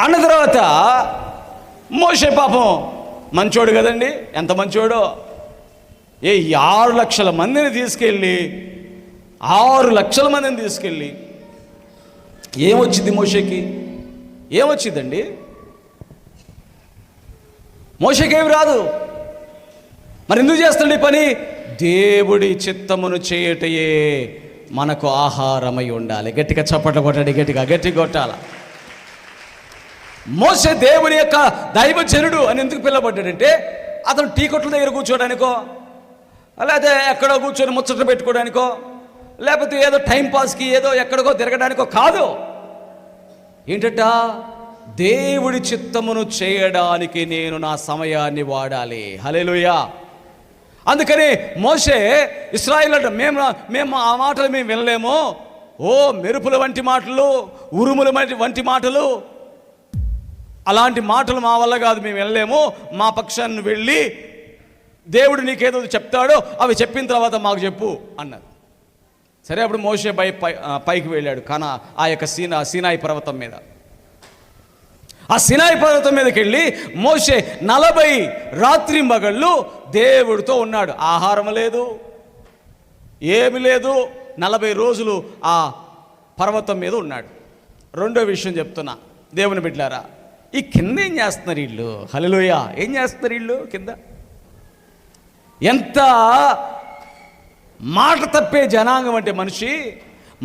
అన్న తర్వాత మోషే పాపం మంచోడు కదండి, ఎంత మంచోడో. 6 లక్షల మందిని తీసుకెళ్ళి 6 లక్షల మందిని తీసుకెళ్ళి ఏమొచ్చింది మోషేకి? ఏమొచ్చిందండి? మోషేకి ఏమి రాదు. మరి ఎందుకు చేస్తాడు ఈ పని? దేవుడి చిత్తమును చేయటయే మనకు ఆహారమై ఉండాలి. గట్టిగా చప్పట్లు కొట్టండి, గట్టిగా కొట్టాల. మోషే దేవుని యొక్క దైవజనుడు అని ఎందుకు పిలవబడ్డాడంటే, అతను టీ కొట్ల దగ్గర కూర్చోడానికో, లేకపోతే ఎక్కడో కూర్చొని ముచ్చట్లు పెట్టుకోవడానికో, లేకపోతే ఏదో టైంపాస్కి ఏదో ఎక్కడికో తిరగడానికో కాదు. ఏంటట? దేవుడి చిత్తమును చేయడానికి నేను నా సమయాన్ని వాడాలి. హల్లెలూయా. అందుకని మోషే ఇశ్రాయేలు అంటే మేము ఆ మాటలు మేము వినలేము. మెరుపుల వంటి మాటలు, ఉరుముల వంటి మాటలు, అలాంటి మాటలు మా వల్ల కాదు, మేము వెళ్ళలేము. మా పక్షాన్ని వెళ్ళి దేవుడు నీకేదో చెప్తాడో అవి చెప్పిన తర్వాత మాకు చెప్పు అన్నారు. సరే, అప్పుడు మోషే పైకి వెళ్ళాడు. కానీ ఆ యొక్క సీనాయి పర్వతం మీద, ఆ సీనాయి పర్వతం మీదకి వెళ్ళి మోషే 40 రాత్రింబగళ్ళు దేవుడితో ఉన్నాడు. ఆహారం లేదు, ఏమి లేదు. 40 రోజులు ఆ పర్వతం మీద ఉన్నాడు. రెండో విషయం చెప్తున్నా, దేవుని బిడ్డలారా, ఈ కింద ఏం చేస్తున్నారు వీళ్ళు? హల్లెలూయా. ఏం చేస్తున్నారు వీళ్ళు కింద? ఎంత మాట తప్పే జనాంగం అంటే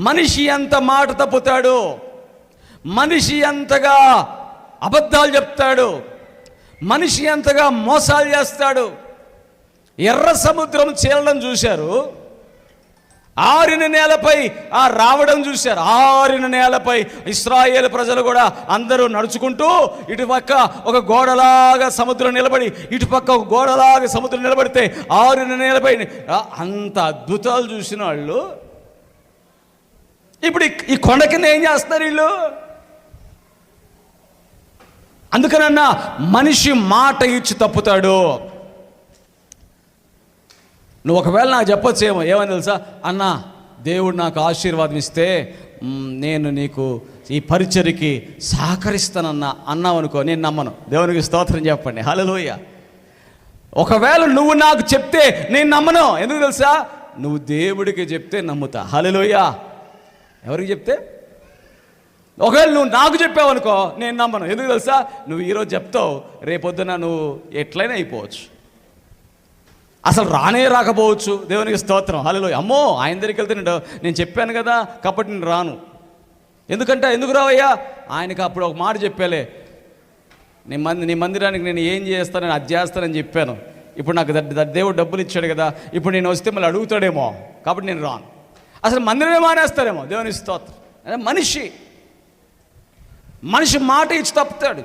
మనిషి ఎంత మాట తప్పుతాడు, మనిషి ఎంతగా అబద్ధాలు చెప్తాడు, మనిషి ఎంతగా మోసాలు చేస్తాడు. ఎర్ర సముద్రం చీలడం చూశారు, ఆరిన నేలపై రావడం చూశారు. ఆరిన నేలపై ఇశ్రాయేలు ప్రజలు కూడా అందరూ నడుచుకుంటూ ఇటుపక్క ఒక గోడలాగా సముద్రం నిలబడి, ఇటుపక్క ఒక గోడలాగా సముద్రం నిలబడితే ఆరిన నేలపై అంత అద్భుతాలు చూసిన వాళ్ళు ఇప్పుడు ఈ కొండ కింద ఏం చేస్తారు వీళ్ళు? అందుకనన్నా మనిషి మాట ఇచ్చి తప్పుతాడు. నువ్వు ఒకవేళ నాకు చెప్పొచ్చు ఏమని తెలుసా? అన్నా, దేవుడు నాకు ఆశీర్వాదం ఇస్తే నేను నీకు ఈ పరిచర్యకి సహకరిస్తానన్నా అన్నావు అనుకో, నేను నమ్మను. దేవునికి స్తోత్రం చెప్పండి. హల్లెలూయా. ఒకవేళ నువ్వు నాకు చెప్తే నేను నమ్మను. ఎందుకు తెలుసా? నువ్వు దేవుడికి చెప్తే నమ్ముతా. హల్లెలూయా. ఎవరికి చెప్తే? ఒకవేళ నువ్వు నాకు చెప్పావు అనుకో, నేను నమ్మను. ఎందుకు తెలుసా? నువ్వు ఈరోజు చెప్తావు, రేపొద్దున నువ్వు ఎట్లయినా అయిపోవచ్చు, అసలు రానే రాకపోవచ్చు. దేవునికి స్తోత్రం. హల్లెలూయా. అమ్మో, ఆయన దగ్గరికి వెళ్తే నేను చెప్పాను కదా కాబట్టి నేను రాను. ఎందుకు రావయ్యా? ఆయనకి అప్పుడు ఒక మాట చెప్పాలే, నీ మందిరానికి నేను ఏం చేస్తానని అది చేస్తానని చెప్పాను. ఇప్పుడు నాకు దేవుడు డబ్బులు ఇచ్చాడు కదా, ఇప్పుడు నేను వస్తే మళ్ళీ అడుగుతాడేమో కాబట్టి నేను రాను. అసలు మందిరమే మానేస్తాడేమో. దేవునికి స్తోత్రం. మనిషి మాట ఇచ్చి తప్పుతాడు.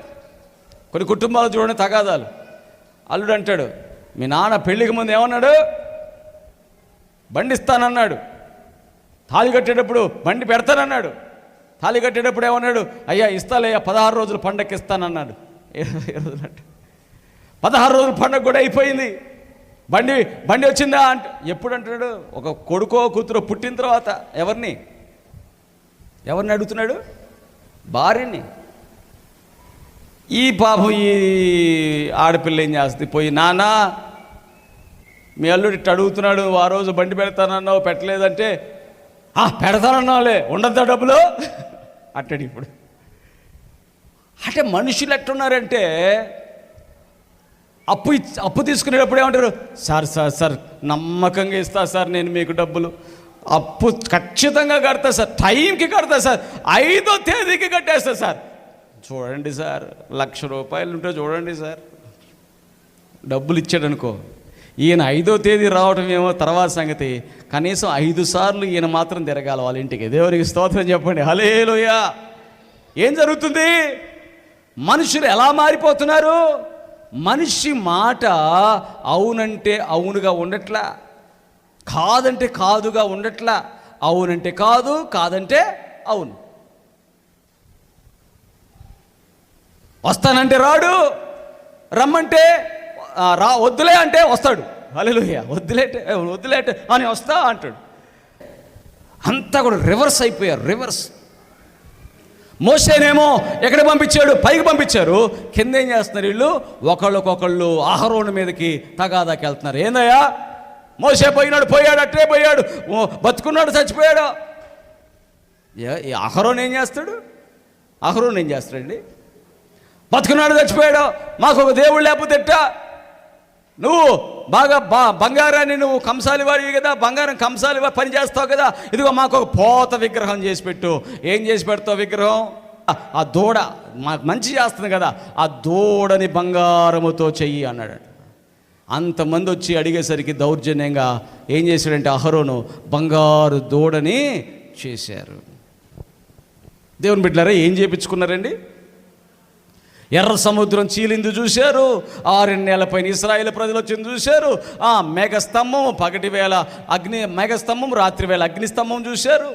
కొన్ని కుటుంబాలు చూడండి, తగాదాలు. అల్లుడు అంటాడు, మీ నాన్న పెళ్ళికి ముందు ఏమన్నాడు? బండి ఇస్తానన్నాడు. తాళి కట్టేటప్పుడు బండి పెడతానన్నాడు. తాళి కట్టేటప్పుడు ఏమన్నాడు? అయ్యా ఇస్తాలయ్యా, 16 రోజులు పండగకి ఇస్తానన్నాడు. 16 రోజులు పండగ కూడా అయిపోయింది. బండి వచ్చిందా అంటే ఎప్పుడు అంటున్నాడు? ఒక కొడుకో కూతురో పుట్టిన తర్వాత ఎవరిని అడుగుతున్నాడు? భార్యని. ఈ పాపం ఈ ఆడపిల్ల ఏం చేస్తుంది? పోయి, నాన్న మీ అల్లుడు ఇట్లా అడుగుతున్నాడు, ఆ రోజు బండి పెడతానన్నావు పెట్టలేదంటే, పెడతానన్నావులే, ఉండద్దా డబ్బులు అంటాడు. ఇప్పుడు అంటే మనుషులు ఎట్టున్నారంటే, అప్పు తీసుకునేటప్పుడు ఏమంటారు? సార్ నమ్మకంగా ఇస్తా సార్, నేను మీకు డబ్బులు అప్పు ఖచ్చితంగా కడతా సార్, టైంకి కడతా సార్, 5వ తేదీకి కట్టేస్తా సార్. చూడండి సార్, 1,00,000 రూపాయలు ఉంటే చూడండి సార్, డబ్బులు ఇచ్చాడనుకో, ఈయన 5వ తేదీ రావటం ఏమో తర్వాత సంగతి, కనీసం 5 సార్లు ఈయన మాత్రం తిరగాలి వాళ్ళ ఇంటికి. దేవునికి స్తోత్రం చెప్పండి. హల్లెలూయా. ఏం జరుగుతుంది? మనుషులు ఎలా మారిపోతున్నారు? మనిషి మాట అవునంటే అవునుగా ఉండట్లా, కాదంటే కాదుగా ఉండట్లా, అవునంటే కాదు, కాదంటే అవును. వస్తానంటే రాడు, రమ్మంటే వద్దులే అంటే వస్తాడు. హల్లెలూయా. వద్దులేటే అని వస్తా అంటాడు. అంతా కూడా రివర్స్ అయిపోయారు. రివర్స్. మోషేనేమో ఎక్కడ పంపించాడు? పైకి పంపించారు. కింద ఏం చేస్తున్నారు వీళ్ళు? ఒకళ్ళకొకళ్ళు అహరోను మీదకి తగాదాకి వెళ్తున్నారు. ఏందయ్యా, మోషే పోయాడు అట్టే పోయాడు, బతుకున్నాడు చచ్చిపోయాడు. అహరోను ఏం చేస్తాడు? అహరోను ఏం చేస్తాడండి? బతుకున్నాడు చచ్చిపోయాడు, మాకు ఒక దేవుడు లేకపోతే ఎట్టా? నువ్వు బాగా బంగారాన్ని నువ్వు కంసాలివాడివి కదా, బంగారం కంసాలివా పని చేస్తావు కదా, ఇదిగో మాకు ఒక పోత విగ్రహం చేసి పెట్టు. ఏం చేసి పెడతావు విగ్రహం? ఆ దూడ మాకు మంచి చేస్తుంది కదా, ఆ దూడని బంగారముతో చెయ్యి అన్నాడు. అంతమంది వచ్చి అడిగేసరికి దౌర్జన్యంగా ఏం చేశాడంటే అహరోను బంగారు దూడని చేశారు. దేవుని బిడ్డలారా, ఏం చేయించుకున్నారండి? ఎర్ర సముద్రం చీలింది చూశారు, 6 నెలలపైన ఇశ్రాయేలు ప్రజలు వచ్చింది చూశారు. మేఘస్తంభం పగటి వేళ మేఘస్తంభం, రాత్రి వేళ అగ్నిస్తంభం చూశారు.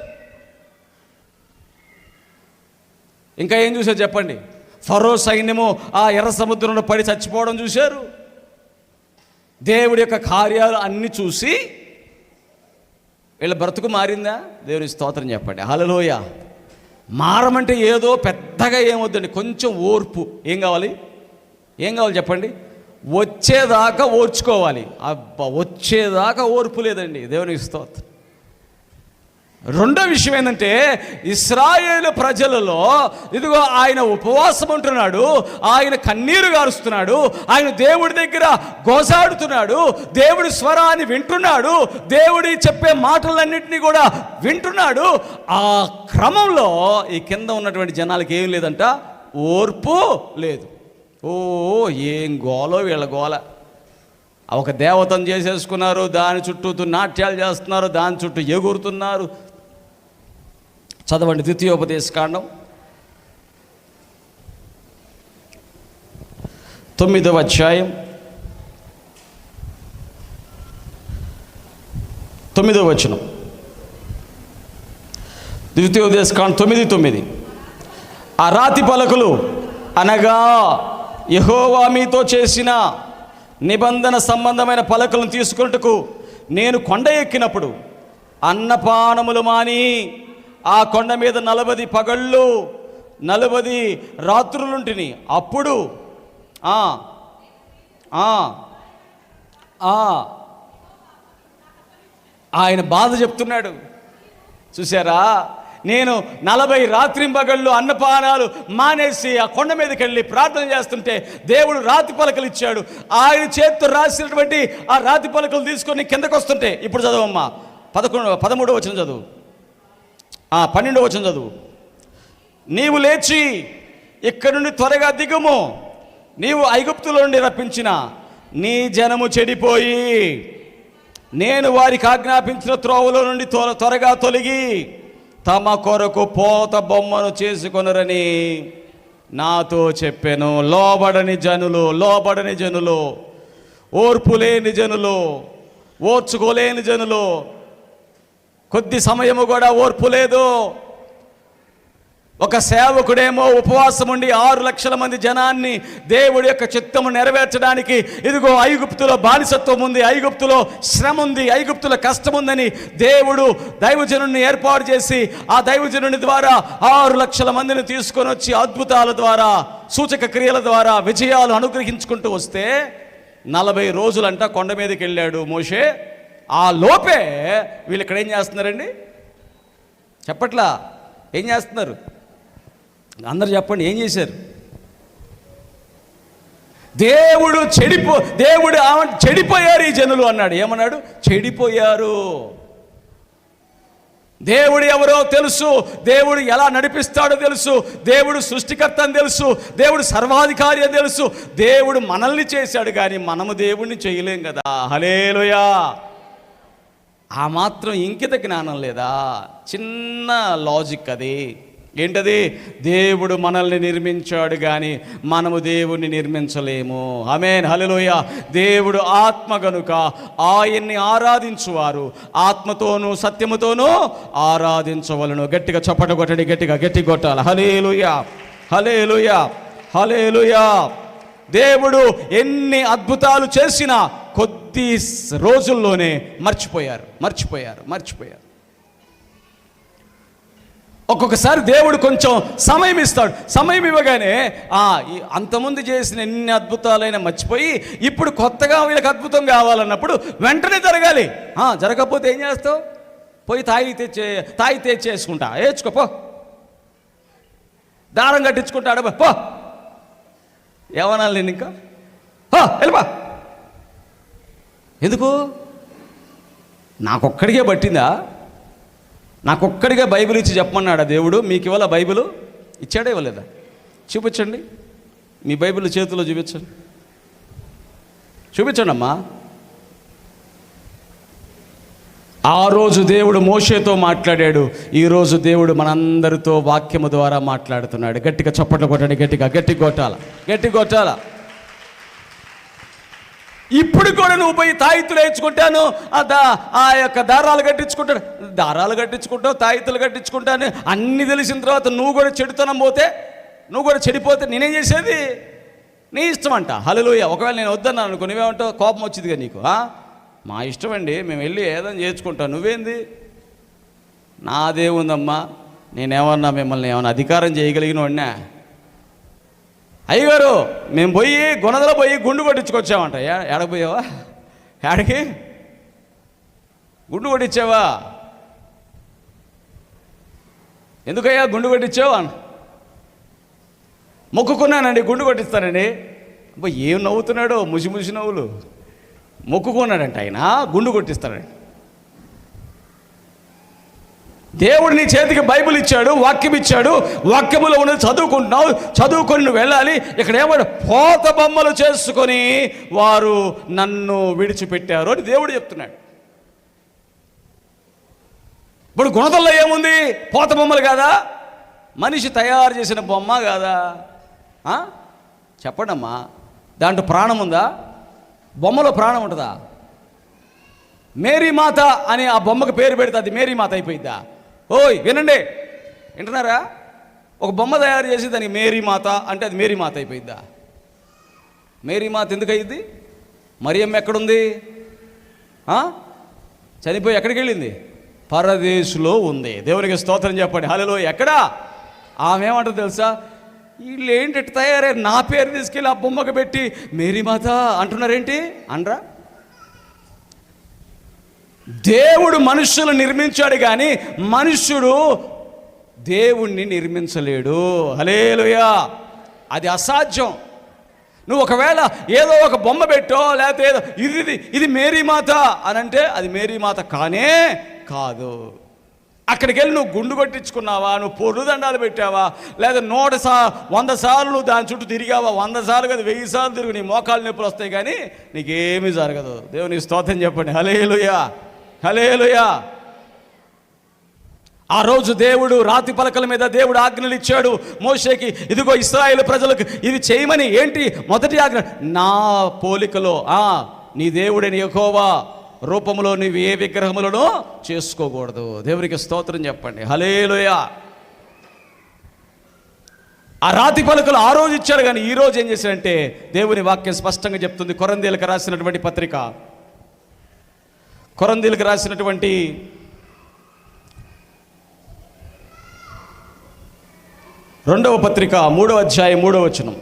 ఇంకా ఏం చూశారు చెప్పండి? ఫరో సైన్యము ఆ ఎర్ర సముద్రంలో పడి చచ్చిపోవడం చూశారు. దేవుడి యొక్క కార్యాలు అన్నీ చూసి వీళ్ళ బ్రతుకు మారిందా? దేవుని స్తోత్రం చెప్పండి. హల్లెలూయా. మారమంటే ఏదో పెద్దగా ఏమొద్దండి, కొంచెం ఓర్పు. ఏం కావాలి చెప్పండి? వచ్చేదాకా ఓర్చుకోవాలి. అబ్బా, వచ్చేదాకా ఓర్పు లేదండి. దేవునికి స్తోత్రం. రెండో విషయం ఏంటంటే, ఇశ్రాయేలు ప్రజలలో ఇదిగో ఆయన ఉపవాసం ఉంటున్నాడు, ఆయన కన్నీరు గారుస్తున్నాడు, ఆయన దేవుడి దగ్గర గోసాడుతున్నాడు, దేవుడి స్వరాన్ని వింటున్నాడు, దేవుడి చెప్పే మాటలన్నింటినీ కూడా వింటున్నాడు. ఆ క్రమంలో ఈ కింద ఉన్నటువంటి జనాలకి ఏం లేదంట, ఓర్పు లేదు. ఏం గోలో వీళ్ళ గోల. ఒక దేవతను చేసేసుకున్నారు, దాని చుట్టూ నాట్యాలు చేస్తున్నారు, దాని చుట్టూ ఎగురుతున్నారు. చదవండి ద్వితీయోపదేశకాండం 9వ అధ్యాయం 9వ వచనం. ద్వితీయోపదేశకాండం 9:9. ఆ రాతి పలకలు అనగా యెహోవా మీతో చేసిన నిబంధన సంబంధమైన పలకలను తీసుకొనుటకు నేను కొండ ఎక్కినప్పుడు అన్నపానములు మాని ఆ కొండ మీద 40 పగళ్ళు 40 రాత్రులుంటిని. అప్పుడు ఆయన బాధ చెప్తున్నాడు. చూసారా, నేను 40 రాత్రింబగళ్ళు అన్నపానాలు మానేసి ఆ కొండ మీదకి వెళ్ళి ప్రార్థన చేస్తుంటే దేవుడు రాతి పలకలు ఇచ్చాడు. ఆయన చేతితో రాసినటువంటి ఆ రాతి పలకలు తీసుకొని కిందకు వస్తుంటే, ఇప్పుడు చదవమ్మా 13వ వచనం చదువు, 12వ వచనం చదువు. నీవు లేచి ఇక్కడి నుండి త్వరగా దిగుము, నీవు ఐగుప్తులో నుండి రప్పించిన నీ జనము చెడిపోయి నేను వారికి ఆజ్ఞాపించిన త్రోవలో నుండి త్వరగా తొలగి తమ కొరకు పోత బొమ్మను చేసుకొనరని నాతో చెప్పాను. లోబడని జనులు, ఓర్పు లేని జనులు, ఓర్చుకోలేని జనులు, కొద్ది సమయము కూడా ఓర్పు లేదు. ఒక సేవకుడేమో ఉపవాసం ఉండి 6 లక్షల మంది జనాన్ని దేవుడి యొక్క చిత్తము నెరవేర్చడానికి, ఇదిగో ఐగుప్తులో బానిసత్వం ఉంది, ఐగుప్తులో శ్రమ ఉంది, ఐగుప్తులో కష్టం ఉందని దేవుడు దైవజనుడిని ఏర్పాటు చేసి ఆ దైవజనుని ద్వారా 6 లక్షల మందిని తీసుకొని వచ్చి అద్భుతాల ద్వారా, సూచక క్రియల ద్వారా విజయాలు అనుగ్రహించుకుంటూ వస్తే 40 రోజులంట కొండ మీదకి వెళ్ళాడు మోషే. ఆ లోపే వీళ్ళు ఇక్కడ ఏం చేస్తున్నారండి? చెప్పట్లా, ఏం చేస్తున్నారు? అందరు చెప్పండి, ఏం చేశారు? దేవుడు చెడిపోయారు ఈ జనులు అన్నాడు. ఏమన్నాడు? చెడిపోయారు. దేవుడు ఎవరో తెలుసు, దేవుడు ఎలా నడిపిస్తాడో తెలుసు, దేవుడు సృష్టికర్త అని తెలుసు, దేవుడు సర్వాధికారి అని తెలుసు. దేవుడు మనల్ని చేశాడు కానీ మనము దేవుడిని చేయలేం కదా. హల్లెలూయా. ఆ మాత్రం ఇంకిత జ్ఞానం లేదా? చిన్న లాజిక్ అది. ఏంటది? దేవుడు మనల్ని నిర్మించాడు కానీ మనము దేవుణ్ణి నిర్మించలేము. ఆమేన్, హల్లెలూయా. దేవుడు ఆత్మ గనుక ఆయన్ని ఆరాధించువారు ఆత్మతోనూ సత్యముతోనూ ఆరాధించవలను. గట్టిగా చప్పట కొట్టండి, గట్టి కొట్టాలి. హల్లెలూయా, హల్లెలూయా, హల్లెలూయా. దేవుడు ఎన్ని అద్భుతాలు చేసినా కొద్ది రోజుల్లోనే మర్చిపోయారు. ఒక్కొక్కసారి దేవుడు కొంచెం సమయం ఇస్తాడు. సమయం ఇవ్వగానే అంతకుముందు చేసిన ఎన్ని అద్భుతాలైనా మర్చిపోయి ఇప్పుడు కొత్తగా వీళ్ళకి అద్భుతం కావాలన్నప్పుడు వెంటనే జరగాలి. జరగకపోతే ఏం చేస్తావు? పోయి తాయి తెచ్చేసుకుంటా, ఏడ్చుకోపో, దారం కట్టించుకుంటాడు పో, ఏమనాలి నేను ఇంకా వెళ్ళిపా. ఎందుకు? నాకొక్కడికే పట్టిందా? నాకొక్కడిగా బైబిల్ ఇచ్చి చెప్పమన్నాడా దేవుడు? మీకు ఇవ్వాల బైబిల్? ఇచ్చాడే ఇవ్వలేదా? చూపించండి, మీ బైబిల్ చేతిలో చూపించండి, చూపించండి అమ్మా. ఆ రోజు దేవుడు మోషేతో మాట్లాడాడు, ఈరోజు దేవుడు మనందరితో వాక్యము ద్వారా మాట్లాడుతున్నాడు. గట్టిగా చప్పట్లు కొట్టండి, గట్టి కొట్టాల. ఇప్పుడు కూడా నువ్వు పోయి తాయితులు వేయించుకుంటాను, ఆ యొక్క దారాలు కట్టించుకుంటావు, తాయితులు కట్టించుకుంటాను అన్నీ తెలిసిన తర్వాత నువ్వు కూడా చెడుతనం పోతే, నువ్వు కూడా చెడిపోతే నేనేం చేసేది? నీ ఇష్టం అంట. హల్లెలూయా. ఒకవేళ నేను వద్దన్నాను అనుకో, నువ్వేమంటావు? కోపం వచ్చిందిగా నీకు. మా ఇష్టం అండి, మేము వెళ్ళి ఏదైనా చేసుకుంటాం, నువ్వేంది? నాదేముందమ్మా, నేనేమన్నా మిమ్మల్ని ఏమన్నా అధికారం చేయగలిగిన వాడినా? అయ్యగారు మేము పోయి గుణదలో పోయి గుండు కొట్టించుకొచ్చామంట. ఏడకపోయావా? ఏడకి గుండు కొట్టించావా? ఎందుకయ్యా గుండు కొట్టించావు అన్న? మొక్కుకున్నానండి, గుండు కొట్టిస్తానండి. అబ్బా ఏం నవ్వుతున్నాడో, ముసి నవ్వులు. మొక్కుకున్నాడంట ఆయన, గుండు కొట్టిస్తాడండి. దేవుడు నీ చేతికి బైబిల్ ఇచ్చాడు, వాక్యం ఇచ్చాడు, వాక్యములో ఉన్నది చదువుకుంటున్నావు, చదువుకొని నువ్వు వెళ్ళాలి. ఇక్కడ ఏమన్నా పోత బొమ్మలు చేసుకొని వారు నన్ను విడిచిపెట్టారు అని దేవుడు చెప్తున్నాడు. ఇప్పుడు గుణదల్లో ఏముంది? పోత బొమ్మలు కాదా? మనిషి తయారు చేసిన బొమ్మ కాదా? చెప్పండమ్మా, దాంట్లో ప్రాణం ఉందా? బొమ్మలో ప్రాణం ఉంటుందా? మేరీ మాత అని ఆ బొమ్మకు పేరు పెడితే అది మేరీ మాత అయిపోయిద్దా? ఓయ్ వినండి, వింటున్నారా? ఒక బొమ్మ తయారు చేసి దానికి మేరీ మాత అంటే అది మేరీ మాత అయిపోయిద్దా? మేరీ మాత ఎందుకు అయ్యిద్ది? మరియమ్మ ఎక్కడుంది? చనిపోయి ఎక్కడికి వెళ్ళింది? పరదేశులో ఉంది. దేవునికి స్తోత్రం చెప్పండి. హల్లెలూయా. ఎక్కడా? ఆమె ఏమంటారు తెలుసా? వీళ్ళు ఏంటి తయారై నా పేరు తీసుకెళ్ళి ఆ బొమ్మకు పెట్టి మేరీ మాత అంటున్నారేంటి అనరా? దేవుడు మనుషులు నిర్మించాడు కానీ మనుష్యుడు దేవుణ్ణి నిర్మించలేడు. హల్లెలూయా. అది అసాధ్యం. నువ్వు ఒకవేళ ఏదో ఒక బొమ్మ పెట్టో లేకపోతే ఏదో ఇది మేరీ మాత అని అంటే అది మేరీ మాత కానే కాదు. అక్కడికి వెళ్ళి నువ్వు గుండు కొట్టించుకున్నావా, నువ్వు పొర్రుదండాలు పెట్టావా, లేదా 100 సార్లు నువ్వు దాని చుట్టూ తిరిగావా, 100 సార్లు కదా 1000 సార్లు తిరుగు, నీ మోకాలు నొప్పులు వస్తాయి కానీ నీకేమీ జరగదు. దేవునికి స్తోత్రం చెప్పండి. హల్లెలూయా, హల్లెలూయా. ఆ రోజు దేవుడు రాతి పలకల మీద దేవుడు ఆజ్ఞలు ఇచ్చాడు మోషేకి. ఇదిగో ఇశ్రాయేలు ప్రజలకు ఇవి చేయమని. ఏంటి మొదటి ఆజ్ఞ? నా పోలికలో నీ దేవుడని యెహోవా రూపంలో నీవు ఏ విగ్రహములను చేసుకోకూడదు. దేవునికి స్తోత్రం చెప్పండి. హల్లెలూయా. ఆ రాతి పలకలు ఆ రోజు ఇచ్చాడు కానీ ఈ రోజు ఏం చేశాడంటే దేవుని వాక్యం స్పష్టంగా చెప్తుంది. కొరంథీయులకు రాసినటువంటి పత్రిక, కొరంథీయులకు రాసినటువంటి 2వ పత్రిక 3వ అధ్యాయం 3వ వచనం.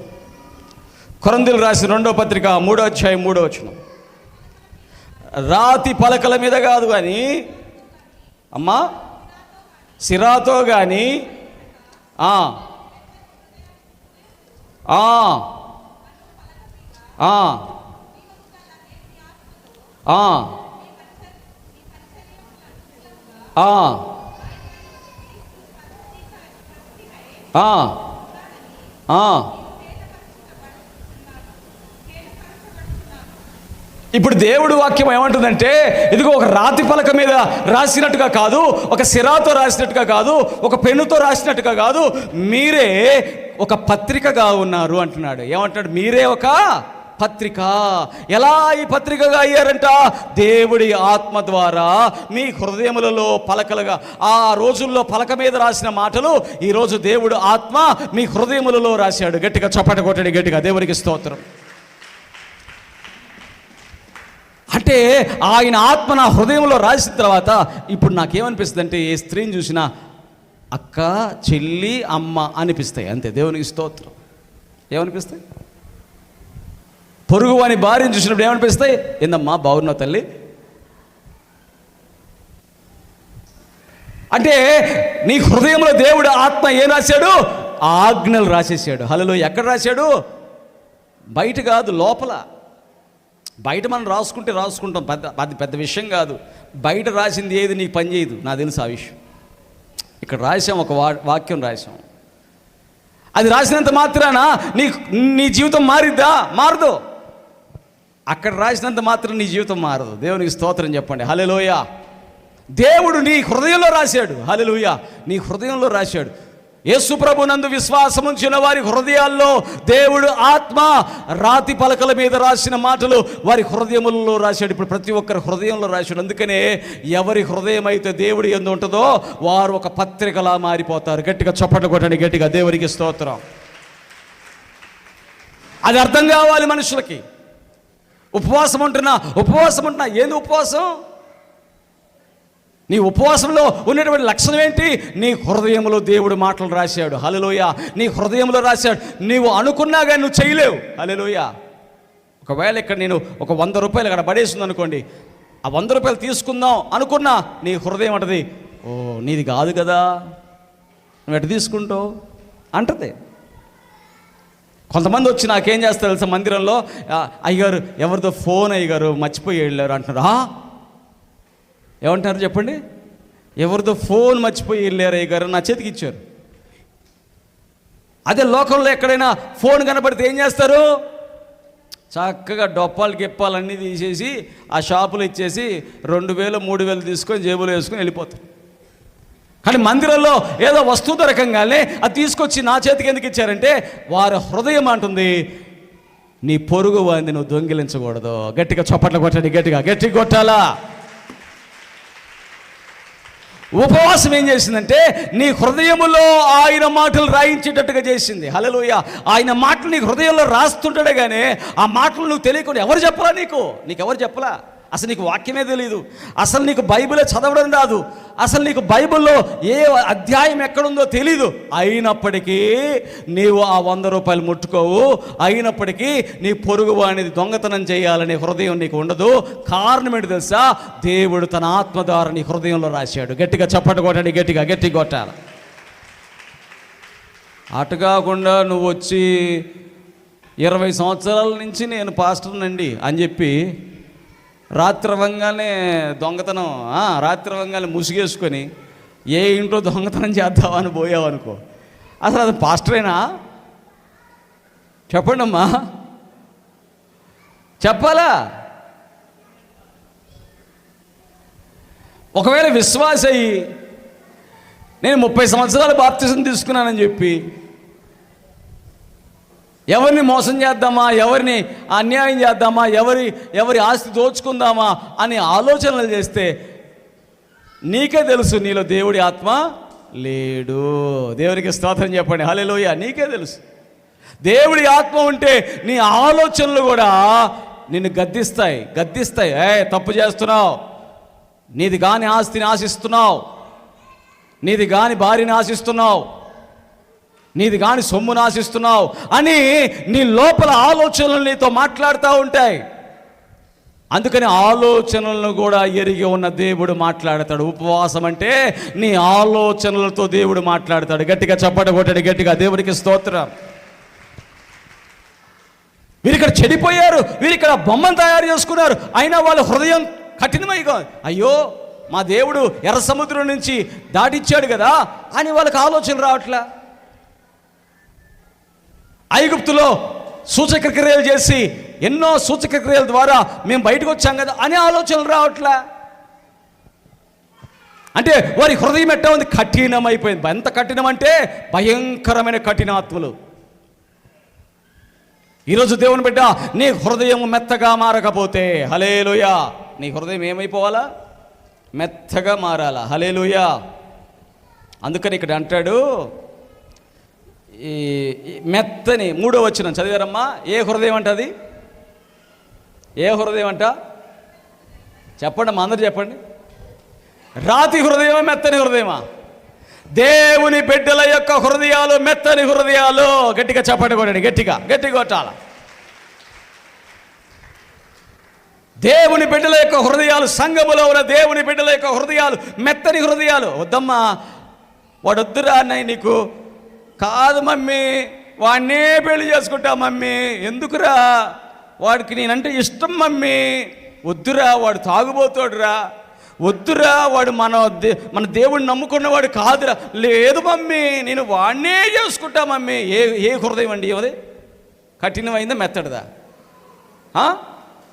కొరంథీయులకు రాసిన 2వ పత్రిక 3వ అధ్యాయం 3వ వచనం. రాతి పలకల మీద కాదు కానీ అమ్మా, సిరాతో కానీ ఇప్పుడు దేవుడు వాక్యం ఏమంటుందంటే ఇదిగో ఒక రాతి పలక మీద రాసినట్టుగా కాదు, ఒక సిరాతో రాసినట్టుగా కాదు, ఒక పెన్నుతో రాసినట్టుగా కాదు, మీరే ఒక పత్రికగా ఉన్నారు అంటున్నాడు. ఏమంటాడు? మీరే ఒక పత్రిక. ఎలా ఈ పత్రికగా అయ్యారంట? దేవుడి ఆత్మ ద్వారా మీ హృదయములలో పలకలుగా. ఆ రోజుల్లో పలక మీద రాసిన మాటలు ఈరోజు దేవుడు ఆత్మ మీ హృదయములలో రాశాడు. గట్టిగా చప్పట కొట్టండి, గట్టిగా. దేవునికి స్తోత్రం. అంటే ఆయన ఆత్మ నా హృదయంలో రాసిన తర్వాత ఇప్పుడు నాకేమనిపిస్తుంది అంటే ఏ స్త్రీని చూసినా అక్క, చెల్లి, అమ్మ అనిపిస్తాయి, అంతే. దేవునికి స్తోత్రం. ఏమనిపిస్తాయి? పొరుగు అని భార్యను చూసినప్పుడు ఏమనిపిస్తాయి? ఏందమ్మా బాగున్నావు తల్లి? అంటే నీ హృదయంలో దేవుడు ఆత్మ ఏం రాశాడు? ఆజ్ఞలు రాసేసాడు. హల్లెలూయా. ఎక్కడ రాశాడు? బయట కాదు, లోపల. బయట మనం రాసుకుంటాం, అది పెద్ద విషయం కాదు. బయట రాసింది ఏది నీకు పని చేయదు, నాకు తెలుసు ఆ విషయం. ఇక్కడ రాసాం, ఒక వాక్యం రాసాం. అది రాసినంత మాత్రాన నీ జీవితం మారిద్దా? మారదు. అక్కడ రాసినంత మాత్రం నీ జీవితం మారదు. దేవునికి స్తోత్రం చెప్పండి. హల్లెలూయా. దేవుడు నీ హృదయంలో రాశాడు. హల్లెలూయా. నీ హృదయంలో రాశాడు. యేసు ప్రభునందు విశ్వాసం ఉంచిన వారి హృదయాల్లో దేవుడు ఆత్మ రాతి పలకల మీద రాసిన మాటలు వారి హృదయములలో రాశాడు. ఇప్పుడు ప్రతి ఒక్కరి హృదయంలో రాశాడు. అందుకనే ఎవరి హృదయం అయితే దేవుడి యందు ఉంటుందో వారు ఒక పత్రికలా మారిపోతారు. గట్టిగా చప్పట్లు కొట్టండి, గట్టిగా. దేవునికి స్తోత్రం. అది అర్థం కావాలి మనుషులకి. ఉపవాసం ఉంటున్నా ఏంది ఉపవాసం? నీ ఉపవాసంలో ఉన్నటువంటి లక్షణం ఏంటి? నీ హృదయంలో దేవుడు మాటలు రాశాడు. హల్లెలూయా. నీ హృదయంలో రాశాడు. నీవు అనుకున్నా కానీ నువ్వు చేయలేవు. హల్లెలూయా. ఒకవేళ ఇక్కడ నేను ఒక 100 రూపాయలు అక్కడ పడేసింది అనుకోండి, ఆ 100 రూపాయలు తీసుకుందాం అనుకున్నా నీ హృదయం అంటది, ఓ నీది కాదు కదా, నువ్వు ఎటు తీసుకుంటావు అంటది. కొంతమంది వచ్చి నాకేం చేస్తారు తెలుసా, మందిరంలో, అయ్యగారు ఎవరిదో ఫోన్ అయ్యగారు మర్చిపోయి వెళ్ళారు అంటున్నారు. ఏమంటారు చెప్పండి? ఎవరిదో ఫోన్ మర్చిపోయి వెళ్ళారు అయ్యగారు, నా చేతికి ఇచ్చారు. అదే లోకంలో ఎక్కడైనా ఫోన్ కనబడితే ఏం చేస్తారు? చక్కగా డొప్పాలు గిప్పాలన్నీ తీసేసి ఆ షాపులో ఇచ్చేసి 2000 3000 తీసుకొని జేబులో వేసుకొని వెళ్ళిపోతారు. కానీ మందిరంలో ఏదో వస్తువు దొరకంగానే అది తీసుకొచ్చి నా చేతికి ఎందుకు ఇచ్చారంటే వారి హృదయం అంటుంది, నీ పొరుగు వారిని నువ్వు దొంగిలించకూడదు. గట్టిగా చప్పట్లు కొట్టండి, గట్టిగా కొట్టాలా. ఉపవాసం ఏం చేసిందంటే నీ హృదయములో ఆయన మాటలు రాయించేటట్టుగా చేసింది. హల్లెలూయా. ఆయన మాటలు నీ హృదయంలో రాస్తుంటాడే కానీ ఆ మాటలు నువ్వు తెలియకుండా ఎవరు చెప్పలా? నీకెవరు చెప్పలా? అసలు నీకు వాక్యమే తెలియదు. అసలు నీకు బైబిలే చదవడం రాదు. అసలు నీకు బైబిల్లో ఏ అధ్యాయం ఎక్కడుందో తెలీదు. అయినప్పటికీ నీవు ఆ 100 రూపాయలు ముట్టుకోవు. అయినప్పటికీ నీ పొరుగు వాడిని దొంగతనం చేయాలనే హృదయం నీకు ఉండదు. కారణం ఏంటి తెలుసా? దేవుడు తన ఆత్మ ద్వారా నీ హృదయంలో రాశాడు. గట్టిగా చప్పట్లు కొట్టండి, గట్టిగా కొట్టాలి. అటు కాకుండా నువ్వు వచ్చి 20 సంవత్సరాల నుంచి నేను పాస్టర్నండి అని చెప్పి రాత్రి వంగానే దొంగతనం, రాత్రి వంగానే ముసుగేసుకొని ఏ ఇంట్లో దొంగతనం చేద్దామని పోయావనుకో, అసలు అది పాస్టరేనా? చెప్పండి అమ్మా, చెప్పాలా? ఒకవేళ విశ్వాస అయ్యి నేను 30 సంవత్సరాలు బాప్తిజం తీసుకున్నానని చెప్పి ఎవరిని మోసం చేద్దామా, ఎవరిని అన్యాయం చేద్దామా, ఎవరి ఆస్తి దోచుకుందామా అని ఆలోచనలు చేస్తే నీకే తెలుసు నీలో దేవుడి ఆత్మ లేడు. దేవునికి స్తోత్రం చెప్పండి. హల్లెలూయా. నీకే తెలుసు. దేవుడి ఆత్మ ఉంటే నీ ఆలోచనలు కూడా నిన్ను గద్దిస్తాయి. తప్పు చేస్తున్నావు, నీది కాని ఆస్తిని ఆశిస్తున్నావు, నీది కాని భార్యని ఆశిస్తున్నావు, నీది కాని సొమ్మును ఆశిస్తున్నావు అని నీ లోపల ఆలోచనలు నీతో మాట్లాడుతూ ఉంటాయి. అందుకని ఆలోచనలను కూడా ఎరిగి ఉన్న దేవుడు మాట్లాడతాడు. ఉపవాసం అంటే నీ ఆలోచనలతో దేవుడు మాట్లాడతాడు. గట్టిగా చప్పట్లు కొట్టండి, గట్టిగా. దేవుడికి స్తోత్రం. వీరిక్కడ చెడిపోయారు, వీరిక్కడ బొమ్మను తయారు చేసుకున్నారు, అయినా వాళ్ళ హృదయం కఠినమైగా, అయ్యో మా దేవుడు ఎర్ర సముద్రం నుంచి దాటిచ్చాడు కదా అని వాళ్ళకి ఆలోచన రావట్లే. ఐగుప్తులో సూచక క్రియలు చేసి ఎన్నో సూచక క్రియల ద్వారా మేము బయటకు వచ్చాం కదా అనే ఆలోచనలు రావట్లే. అంటే వారి హృదయం ఎట్టా ఉంది? కఠినమైపోయింది. ఎంత కఠినం అంటే భయంకరమైన కఠినాత్మలు. ఈరోజు దేవుని బిడ్డ, నీ హృదయం మెత్తగా మారకపోతే, హల్లెలూయా, నీ హృదయం ఏమైపోవాలా? మెత్తగా మారాలా. హల్లెలూయా. అందుకని ఇక్కడ అంటాడు, ఈ మెత్తని 3వ వచనం చదివారమ్మా. ఏ హృదయం అంటది? ఏ హృదయం అంట? చెప్పండి అమ్మా, అందరూ చెప్పండి. రాతి హృదయమా, మెత్తని హృదయమా? దేవుని బిడ్డల యొక్క హృదయాలు మెత్తని హృదయాలు. గట్టిగా చప్పటి కొట్టండి, గట్టిగా కొట్టాల. దేవుని బిడ్డల యొక్క హృదయాలు, సంఘములో ఉన్న దేవుని బిడ్డల యొక్క హృదయాలు మెత్తని హృదయాలు. వద్దమ్మా, వాడు వద్దురా అన్నయ్య నీకు. కాదు మమ్మీ, వాడినే పెళ్లి చేసుకుంటా మమ్మీ. ఎందుకురా? వాడికి నేనంటే ఇష్టం మమ్మీ. వద్దురా, వాడు తాగుబోతాడురా. వద్దురా, వాడు మన దేవుడిని నమ్ముకున్నవాడు కాదురా. లేదు మమ్మీ, నేను వాడినే చేసుకుంటా మమ్మీ. ఏ హృదయం అండి అది? కఠినమైందా మెత్తడిదా?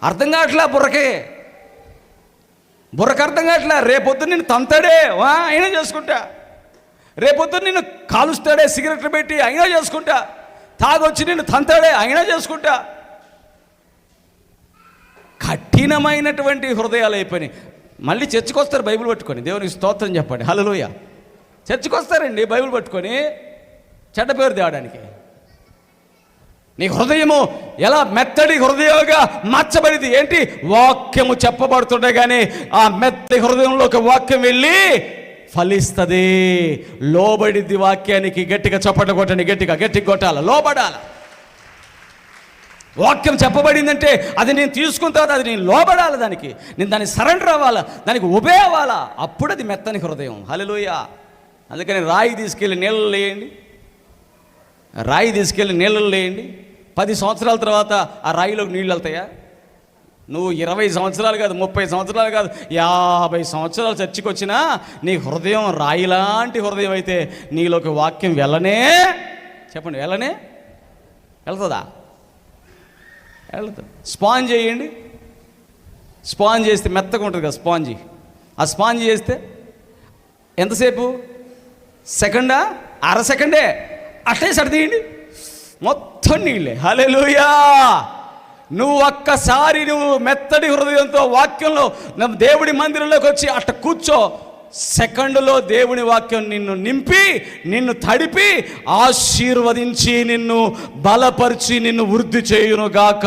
అర్థం కావట్లా బుర్రకి అర్థం కావట్లా. రేపొద్దు నేను తంతాడే అయినా చేసుకుంటా. రేపొద్దు నేను కాలుస్తాడే సిగరెట్లు పెట్టి అయినా చేసుకుంటా. తాగొచ్చి నేను తంతాడే అయినా చేసుకుంటా. కఠినమైనటువంటి హృదయాలు అయిపోయినాయి. మళ్ళీ చర్చికి వస్తారు బైబిల్ పట్టుకొని. దేవునికి స్తోత్రం చెప్పండి, హల్లెలూయా. చర్చికి వస్తారండి బైబిల్ పట్టుకొని చెడ్డ పేరు తేవడానికి. నీ హృదయము ఎలా మెత్తడి హృదయంగా మార్చబడింది. ఏంటి? వాక్యము చెప్పబడుతుంటే కానీ ఆ మెత్తడి హృదయంలోకి వాక్యం వెళ్ళి ఫలిస్తుంది, లోబడిద్ది వాక్యానికి. గట్టిగా చప్పట కొట్టండి, గట్టిగా కొట్టాల, లోబడాల. వాక్యం చెప్పబడిందంటే అది నేను తీసుకున్న తర్వాత అది నేను లోబడాలి, దానికి నేను దాన్ని సరెండర్ అవ్వాలా, దానికి ఒబే అవ్వాలా. అప్పుడు అది మెత్తని హృదయం. హల్లెలూయా. అందుకని రాయి తీసుకెళ్ళి నీళ్ళలో వేయండి. 10 సంవత్సరాల తర్వాత ఆ రాయిలోకి నీళ్ళు వెళ్తాయా? నువ్వు 20 సంవత్సరాలు కాదు, 30 సంవత్సరాలు కాదు, 50 సంవత్సరాలు చర్చికి వచ్చినా నీ హృదయం రాయిలాంటి హృదయం అయితే నీలోకి వాక్యం చెప్పండి, వెళ్తుందా? వెళ్తుంది. స్పాంజ్ చేయండి. స్పాంజ్ చేస్తే మెత్తగా ఉంటుంది కదా స్పాంజీ. ఆ స్పాంజ్ చేస్తే ఎంతసేపు? సెకండా, అర సెకండే, అట్లే సరిదీయండి, మొత్తం నీళ్ళే. హల్లెలూయా. నువ్వు ఒక్కసారి మెత్తడి హృదయంతో వాక్యంలో దేవుడి మందిరంలోకి వచ్చి అట్ట కూర్చో. సెకండ్లో దేవుని వాక్యం నిన్ను నింపి, నిన్ను తడిపి, ఆశీర్వదించి, నిన్ను బలపరిచి, నిన్ను వృద్ధి చేయును గాక.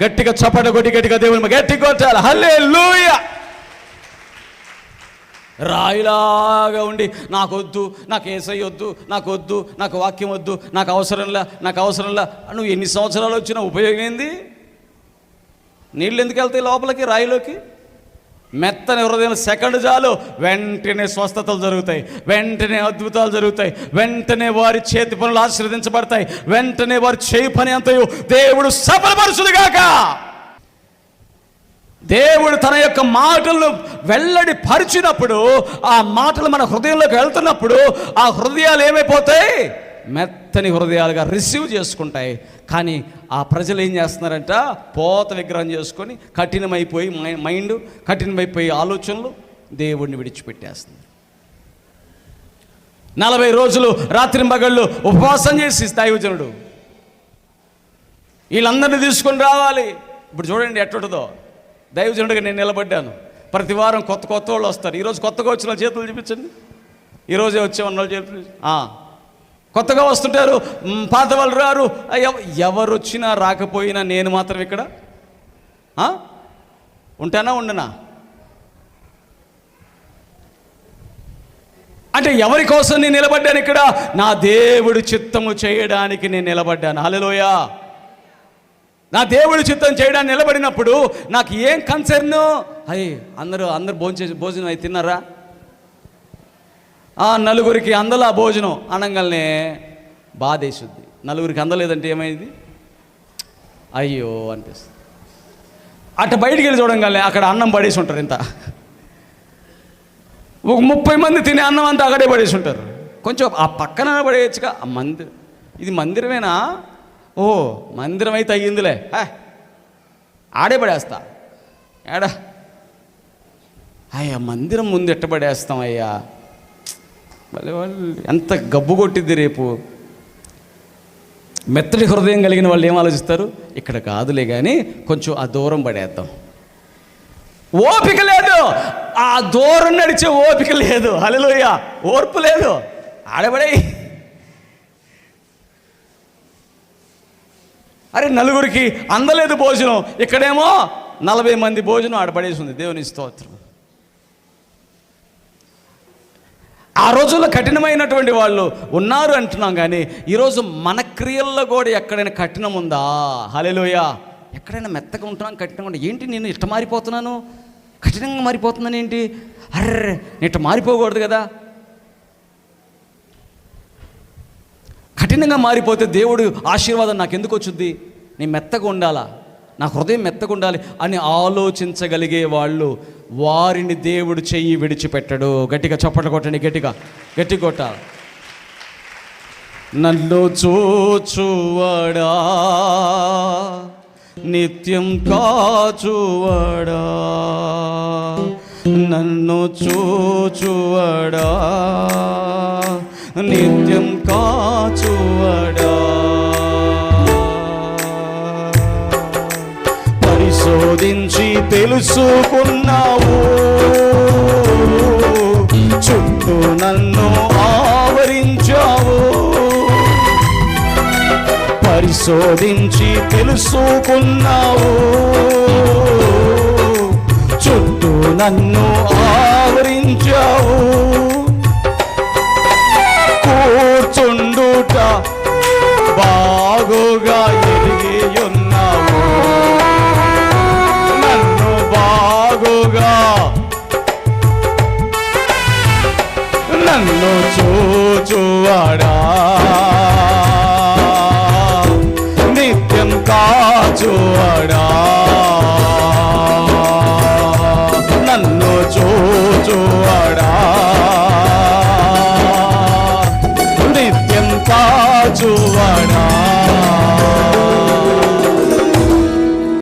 గట్టిగా చప్పట కొట్టి దేవుని గట్టి కొట్టాలి. హల్లెలూయా. రాయిలాగా ఉండి నాకొద్దు, నాకు యేసయ్య వద్దు, నాకు వాక్యం వద్దు, నాకు అవసరంలా నువ్వు ఎన్ని సంవత్సరాలు వచ్చినా ఉపయోగం ఏంది? నీళ్ళు ఎందుకు వెళ్తాయి లోపలికి, రాయిలోకి? మెత్తని హృదయం సెకండ్ చాలు, వెంటనే స్వస్థతలు జరుగుతాయి, వెంటనే అద్భుతాలు జరుగుతాయి, వెంటనే వారి చేతి పనులు ఆశీర్వదించబడతాయి, వెంటనే వారి చేయి పని అంతయు దేవుడు సఫలపరచునుగాక. దేవుడు తన యొక్క మాటలను వెల్లడి పరిచినప్పుడు, ఆ మాటలు మన హృదయంలోకి వెళ్తున్నప్పుడు ఆ హృదయాలు ఏమైపోతాయి? మెత్తని హృదయాలుగా రిసీవ్ చేసుకుంటాయి. కానీ ఆ ప్రజలు ఏం చేస్తున్నారంట? పోత విగ్రహం చేసుకొని కఠినమైపోయి మైండ్, కఠినమైపోయి ఆలోచనలు దేవుడిని విడిచిపెట్టేస్తున్నారు. 40 రోజులు రాత్రింబగళ్ళు ఉపవాసం చేసి దైవజనుడు వీళ్ళందరినీ తీసుకొని రావాలి. ఇప్పుడు చూడండి ఎట్టుంటుందో. దైవజనుడిగా నేను నిలబడ్డాను. ప్రతి వారం కొత్త వాళ్ళు వస్తారు. ఈరోజు కొత్తగా వచ్చిన చేతులు చూపించండి. ఈరోజే వచ్చేవాళ్ళు చేతులు. కొత్తగా వస్తుంటారు, పాత వాళ్ళు రారు. ఎవరు వచ్చినా రాకపోయినా నేను మాత్రం ఇక్కడ ఉండనా? అంటే ఎవరి కోసం నేను నిలబడ్డాను ఇక్కడ? నా దేవుడి చిత్తము చేయడానికి నేను నిలబడ్డాను. హల్లెలూయా. నా దేవుడి చిత్తం చేయడానికి నిలబడినప్పుడు నాకు ఏం కన్సర్న్? అందరూ భోజనం అయి తిన్నారా? నలుగురికి అందలా భోజనం అనగానే బాధేసుద్ది. నలుగురికి అందలేదంటే ఏమైంది? అయ్యో అనిపిస్తుంది. అటు బయటికి వెళ్ళి చూడంగానే అక్కడ అన్నం పడేసి ఉంటారు. ఇంత ఒక 30 మంది తినే అన్నం అంతా అక్కడే పడేసి ఉంటారు. కొంచెం ఆ పక్కన పడేయచ్చుగా. ఇది మందిరమేనా? ఓ మందిరం అయితే అయ్యిందిలే, ఆడే పడేస్తా. మందిరం ముందు ఎట్ట పడేస్తాం అయ్యా? వాళ్ళు ఎంత గబ్బు కొట్టిద్ది రేపు. మెత్తడి హృదయం కలిగిన వాళ్ళు ఏం ఆలోచిస్తారు? ఇక్కడ కాదులే కానీ కొంచెం ఆ దూరం పడేద్దాం. ఓపిక లేదు, ఆ దూరం నడిచే ఓపిక లేదు. హల్లెలూయా. ఓర్పు లేదు, ఆడబడే. అరే నలుగురికి అందలేదు భోజనం, ఇక్కడేమో 40 మంది భోజనం ఆడపడేసి ఉంది. దేవుని స్తోత్రం. ఆ రోజుల్లో కఠినమైనటువంటి వాళ్ళు ఉన్నారు అంటున్నాం, కానీ ఈరోజు మన క్రియల్లో కూడా ఎక్కడైనా కఠినం ఉందా? హల్లెలూయా. ఎక్కడైనా మెత్తగా ఉంటున్నాం, కఠినంగా ఉంటాం. ఏంటి నేను ఇట్ట మారిపోతున్నాను, కఠినంగా మారిపోతున్నాను ఏంటి? అర్రే నేను ఇట్ట మారిపోకూడదు కదా. కఠినంగా మారిపోతే దేవుడు ఆశీర్వాదం నాకు ఎందుకు వచ్చుద్ది? నేను మెత్తగా ఉండాలా, నా హృదయం మెత్తగా ఉండాలి అని ఆలోచించగలిగే వాళ్ళు, వారిని దేవుడు చెయ్యి విడిచిపెట్టడు. గట్టిగా చప్పట్లు కొట్టండి, గట్టిగా గట్టి కొట్టాలి. నన్ను చూచువాడా, నిత్యం కాచువాడా, నన్ను చూచువాడా, నిత్యం కాచువాడా, పరిశోధించి తెలుసుకున్నావు, చుట్టూ నన్ను ఆవరించావు. పరిశోధించి తెలుసుకున్నావు, చుట్టూ నన్ను ఆవరించావు. కూర్చుండుట బాగుగా ఎరిగి ఉన్నావు, నన్ను బాగుగా, నన్ను చూచువాడా, నిత్యం కాచువాడా, నన్ను చూచువాడా,